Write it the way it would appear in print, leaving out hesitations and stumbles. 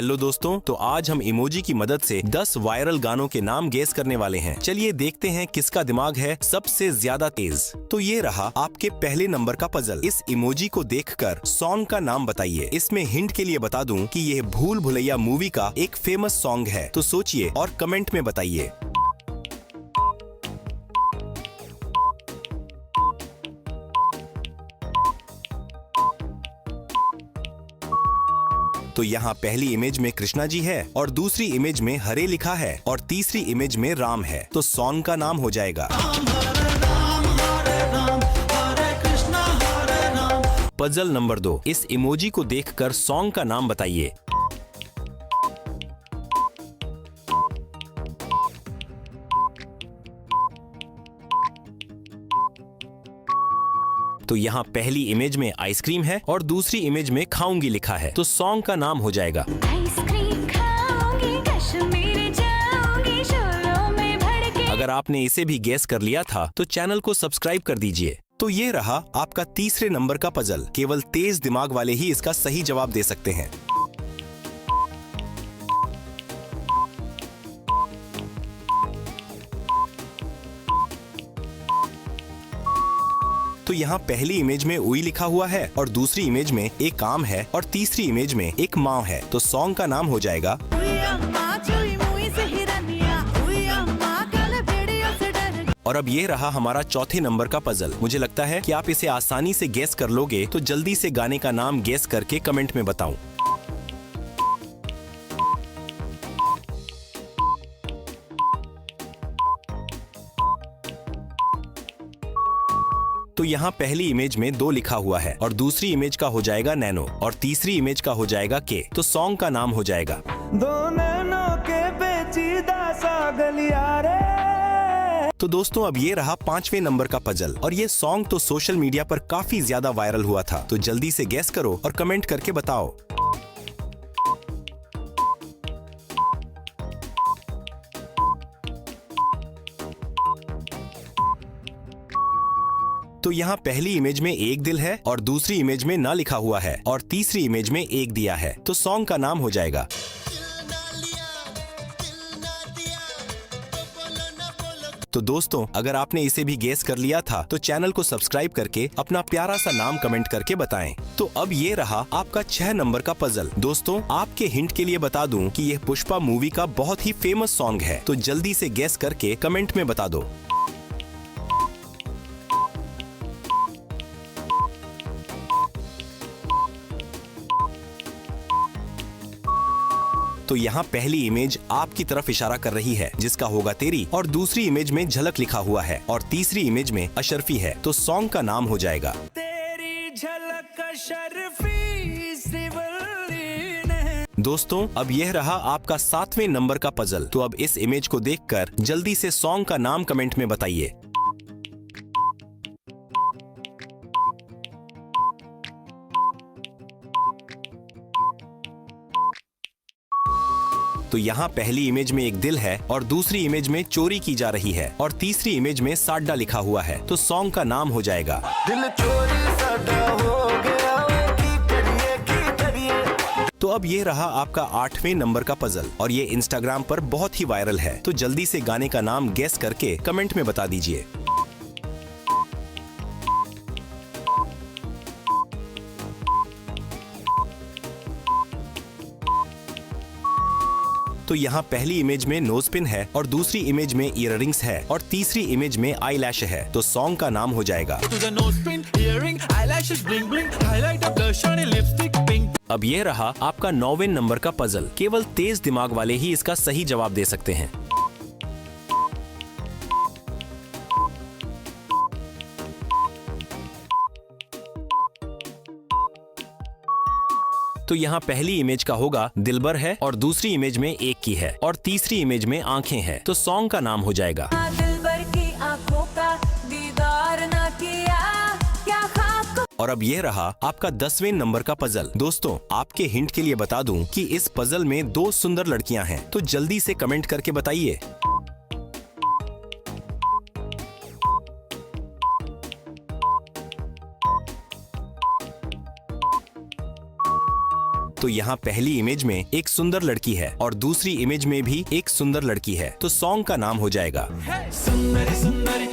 Hello दोस्तों, तो आज हम इमोजी की मदद से 10 वायरल गानों के नाम गेस करने वाले हैं। चलिए देखते हैं किसका दिमाग है सबसे ज्यादा तेज। तो ये रहा आपके पहले नंबर का पजल। इस इमोजी को देखकर सॉन्ग का नाम बताइए। इसमें हिंट के लिए बता दूं कि ये भूल भुलैया मूवी का एक फेमस सॉन्ग है। तो सोचिए और कमेंट में बताइए। तो यहाँ पहली इमेज में कृष्णा जी है और दूसरी इमेज में हरे लिखा है और तीसरी इमेज में राम है। तो सॉन्ग का नाम हो जाएगा पजल नंबर 2। इस इमोजी को देखकर सॉन्ग का नाम बताइए। तो यहाँ पहली इमेज में आइसक्रीम है और दूसरी इमेज में खाऊंगी लिखा है। तो सॉन्ग का नाम हो जाएगा अगर आपने इसे भी गेस कर लिया था तो चैनल को सब्सक्राइब कर दीजिए। तो ये रहा आपका तीसरे नंबर का पजल। केवल तेज दिमाग वाले ही इसका सही जवाब दे सकते हैं। तो यहाँ पहली इमेज में उई लिखा हुआ है और दूसरी इमेज में एक आम है और तीसरी इमेज में एक माँ है। तो सॉन्ग का नाम हो जाएगा और अब ये रहा हमारा चौथे नंबर का पजल। मुझे लगता है कि आप इसे आसानी से गेस कर लोगे। तो जल्दी से गाने का नाम गेस करके कमेंट में बताऊं। तो यहाँ पहली इमेज में 2 लिखा हुआ है और दूसरी इमेज का हो जाएगा नैनो और तीसरी इमेज का हो जाएगा के। तो सॉन्ग का नाम हो जाएगा दो नैनो के पेचीदा सा गलियारे। तो दोस्तों अब ये रहा 5वें नंबर का पजल और ये सॉन्ग तो सोशल मीडिया पर काफी ज्यादा वायरल हुआ था। तो जल्दी से गेस करो और कमेंट करके बताओ। तो यहाँ पहली इमेज में एक दिल है और दूसरी इमेज में ना लिखा हुआ है और तीसरी इमेज में एक दिया है। तो सॉन्ग का नाम हो जाएगा तो दोस्तों अगर आपने इसे भी गेस कर लिया था तो चैनल को सब्सक्राइब करके अपना प्यारा सा नाम कमेंट करके बताएं। तो अब ये रहा आपका 6 नंबर का पजल। दोस्तों आपके हिंट के लिए बता दूं कि यह पुष्पा मूवी का बहुत ही फेमस सॉन्ग है। तो जल्दी से गेस करके कमेंट में बता दो। तो यहाँ पहली इमेज आपकी तरफ इशारा कर रही है जिसका होगा तेरी और दूसरी इमेज में झलक लिखा हुआ है और तीसरी इमेज में अशरफी है। तो सॉन्ग का नाम हो जाएगा तेरी झलक अशरफी सिवली ने। दोस्तों अब यह रहा आपका 7वें नंबर का पजल। तो अब इस इमेज को देखकर जल्दी से सॉन्ग का नाम कमेंट में बताइए। तो यहाँ पहली इमेज में एक दिल है और दूसरी इमेज में चोरी की जा रही है और तीसरी इमेज में साड्डा लिखा हुआ है। तो सॉन्ग का नाम हो जाएगा दिल चोरी साडा हो गया की करिए। तो अब ये रहा आपका 8वें नंबर का पजल और ये इंस्टाग्राम पर बहुत ही वायरल है। तो जल्दी से गाने का नाम गेस करके कमेंट में बता दीजिए। तो यहाँ पहली इमेज में नोज पिन है और दूसरी इमेज में ईयररिंग्स है और तीसरी इमेज में आईलैश है। तो सॉन्ग का नाम हो जाएगा अब ये रहा आपका 9वें नंबर का पजल। केवल तेज दिमाग वाले ही इसका सही जवाब दे सकते हैं। तो यहाँ पहली इमेज का होगा दिलबर है और दूसरी इमेज में एक की है और तीसरी इमेज में आंखें हैं। तो सॉन्ग का नाम हो जाएगा दिलबर की आंखों का दीदार ना किया क्या ख्वाब। और अब ये रहा आपका 10वें नंबर का पजल। दोस्तों आपके हिंट के लिए बता दूं कि इस पजल में 2 सुंदर लड़कियां हैं। तो जल्दी से कमेंट करके बताइए। तो यहाँ पहली इमेज में एक सुंदर लड़की है और दूसरी इमेज में भी एक सुंदर लड़की है, तो सॉन्ग का नाम हो जाएगा सुंदरी सुंदरी